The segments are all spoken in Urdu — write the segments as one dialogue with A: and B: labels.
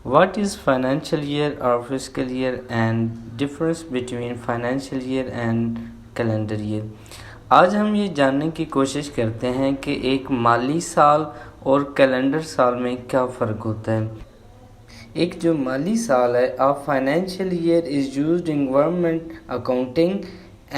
A: What is financial year or fiscal year and difference between financial year and calendar year؟ آج ہم یہ جاننے کی کوشش کرتے ہیں کہ ایک مالی سال اور کیلنڈر سال میں کیا فرق ہوتا ہے۔ ایک جو مالی سال ہے a financial year is used in government accounting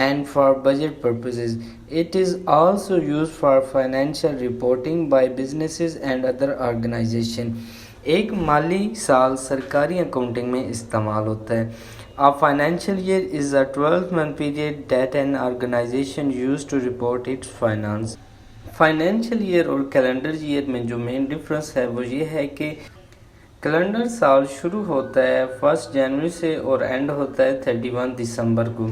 A: and for budget purposes. It is also used for financial reporting by businesses and other organizations. ایک مالی سال سرکاری اکاؤنٹنگ میں استعمال ہوتا ہے۔ A financial year is a 12-month period that an organization used to report its finance. Financial year اور کیلنڈر ایئر میں جو مین ڈفرنس ہے وہ یہ ہے کہ کیلنڈر سال شروع ہوتا ہے 1 جنوری سے اور اینڈ ہوتا ہے 31 دسمبر کو،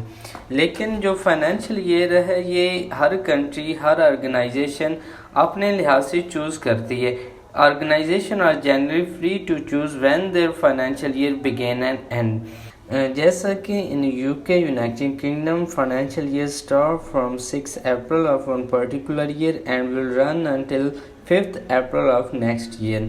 A: لیکن جو فائنینشیل ایئر ہے یہ ہر کنٹری ہر آرگنائزیشن اپنے لحاظ سے چوز کرتی ہے۔ Organisation are generally free to choose when their financial year begin and end, جیسا کہ in UK United Kingdom financial year start from 6 April of one particular year and will run until 5 April of next year.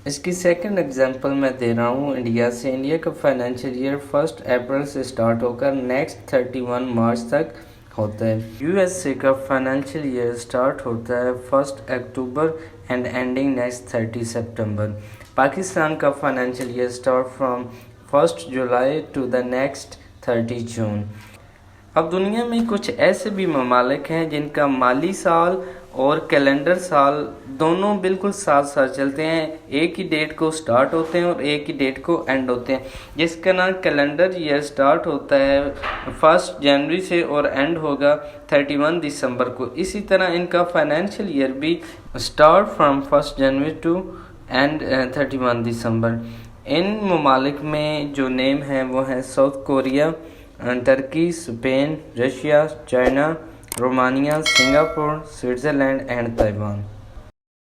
A: اس کی سیکنڈ ایگزامپل میں دے رہا ہوں انڈیا سے۔ انڈیا کا فائنینشیل ایئر 1 اپریل سے اسٹارٹ ہو کر نیکسٹ 31 مارچ تک ہوتا ہے۔ USA کا فائنینشیل ایئر اسٹارٹ ہوتا ہے 1 October and ending next 30 September. Pakistan کا financial year start from 1 July to the next 30 June. اب دنیا میں کچھ ایسے بھی ممالک ہیں جن کا مالی سال اور کیلنڈر سال دونوں بالکل ساتھ ساتھ چلتے ہیں، ایک ہی ڈیٹ کو سٹارٹ ہوتے ہیں اور ایک ہی ڈیٹ کو اینڈ ہوتے ہیں، جس کا نام کیلنڈر ایئر سٹارٹ ہوتا ہے 1 جنوری سے اور اینڈ ہوگا 31 دسمبر کو۔ اسی طرح ان کا فائنینشیل ایئر بھی سٹارٹ فرام 1 جنوری ٹو اینڈ 31 دسمبر۔ ان ممالک میں جو نیم ہیں وہ ہیں South Korea, Turkey, Spain, Russia, China, Romania, Singapore, Switzerland and Taiwan.